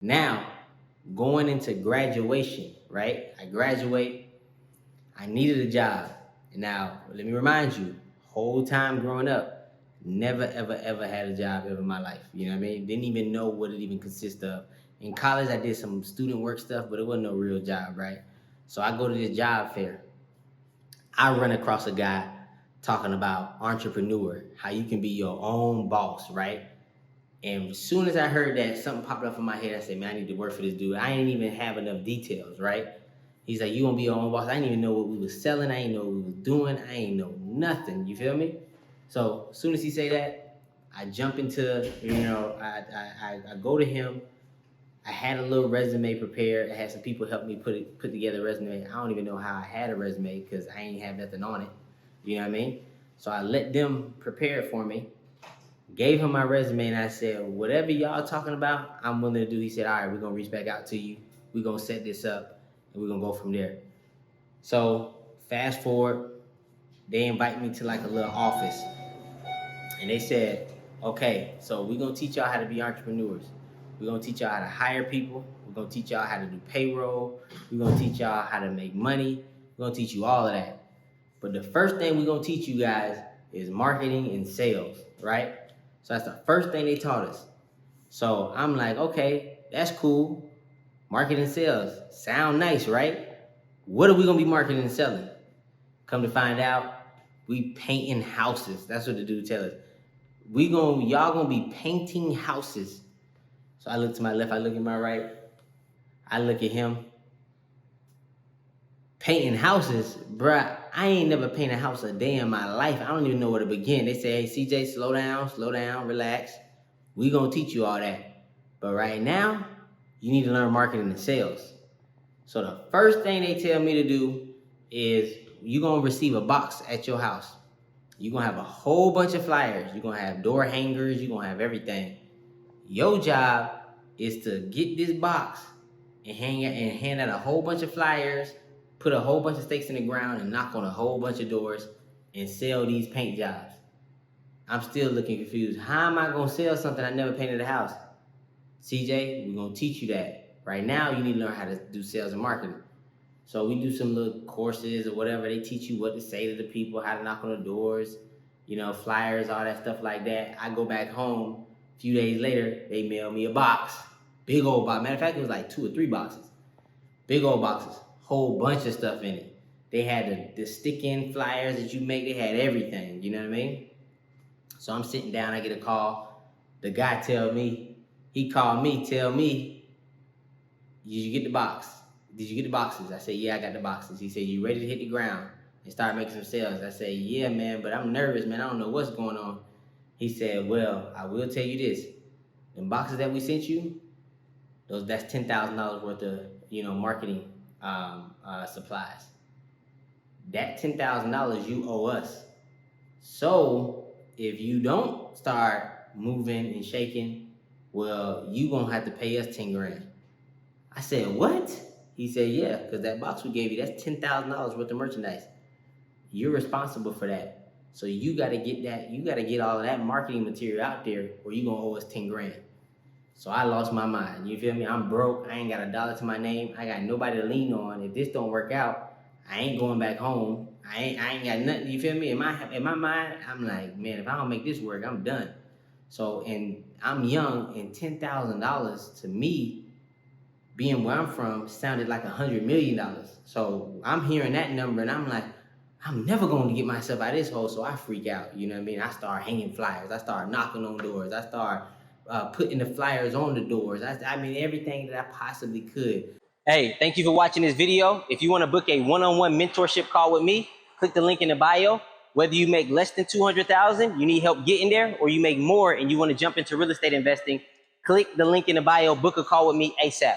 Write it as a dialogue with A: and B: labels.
A: Now, going into graduation, right? I graduate, I needed a job. Now, let me remind you, whole time growing up, never, ever, ever had a job ever in my life. You know what I mean? Didn't even know what it even consists of. In college, I did some student work stuff, but it wasn't no real job, right? So I go to this job fair. I run across a guy talking about entrepreneur, how you can be your own boss, right? And as soon as I heard that, something popped up in my head. I said, man, I need to work for this dude. I ain't even have enough details, right? He's like, you gonna be your own boss. I didn't even know what we was selling. I ain't know what we was doing. I ain't know nothing. You feel me? So as soon as he say that, I jump into, I go to him. I had a little resume prepared. I had some people help me put together a resume. I don't even know how I had a resume because I ain't have nothing on it. You know what I mean? So I let them prepare it for me. Gave him my resume and I said, whatever y'all talking about, I'm willing to do. He said, all right, we're going to reach back out to you. We're going to set this up and we're going to go from there. So fast forward, they invite me to like a little office and they said, okay, so we're going to teach y'all how to be entrepreneurs. We're going to teach y'all how to hire people. We're going to teach y'all how to do payroll. We're going to teach y'all how to make money. We're going to teach you all of that. But the first thing we're going to teach you guys is marketing and sales, right? So that's the first thing they taught us. So I'm like, okay, that's cool. Marketing and sales. Sound nice, right? What are we going to be marketing and selling? Come to find out, we painting houses. That's what the dude tell us. Y'all going to be painting houses. So I look to my left, I look at my right. I look at him. Painting houses, bruh, I ain't never painted a house a day in my life. I don't even know where to begin. They say, hey, CJ, slow down, relax. We gonna teach you all that. But right now, you need to learn marketing and sales. So the first thing they tell me to do is you're gonna receive a box at your house. You're gonna have a whole bunch of flyers. You're gonna have door hangers. You're gonna have everything. Your job is to get this box and hand out a whole bunch of flyers, put a whole bunch of stakes in the ground and knock on a whole bunch of doors and sell these paint jobs. I'm still looking confused. How am I gonna sell something I never painted a house? CJ, we're gonna teach you that. Right now, you need to learn how to do sales and marketing. So we do some little courses or whatever. They teach you what to say to the people, how to knock on the doors, flyers, all that stuff like that. I go back home. A few days later, they mail me a box. Big old box. Matter of fact, it was like 2 or 3 boxes. Big old boxes. Whole bunch of stuff in it. They had the stick-in flyers that you make. They had everything. You know what I mean? So I'm sitting down. I get a call. The guy tell me, tell me, did you get the box? Did you get the boxes? I said, yeah, I got the boxes. He said, you ready to hit the ground and start making some sales? I said, yeah, man, but I'm nervous, man. I don't know what's going on. He said, well, I will tell you this. The boxes that we sent you, that's $10,000 worth of, marketing supplies. That $10,000 you owe us. So if you don't start moving and shaking, well, you gonna have to pay us 10 grand. I said, what? He said, yeah, because that box we gave you, that's $10,000 worth of merchandise. You're responsible for that. So you got to get that. You got to get all of that marketing material out there or you're going to owe us 10 grand. So I lost my mind. You feel me? I'm broke. I ain't got $1 to my name. I got nobody to lean on. If this don't work out, I ain't going back home. I ain't got nothing. You feel me? In my mind, I'm like, man, if I don't make this work, I'm done. So, and I'm young, and $10,000 to me, being where I'm from, sounded like $100 million. So I'm hearing that number, and I'm like, I'm never going to get myself out of this hole. So I freak out. You know what I mean? I start hanging flyers. I start knocking on doors. I start putting the flyers on the doors. I mean, everything that I possibly could. Hey, thank you for watching this video. If you want to book a one-on-one mentorship call with me, click the link in the bio. Whether you make less than $200,000, you need help getting there, or you make more and you want to jump into real estate investing, click the link in the bio, book a call with me ASAP.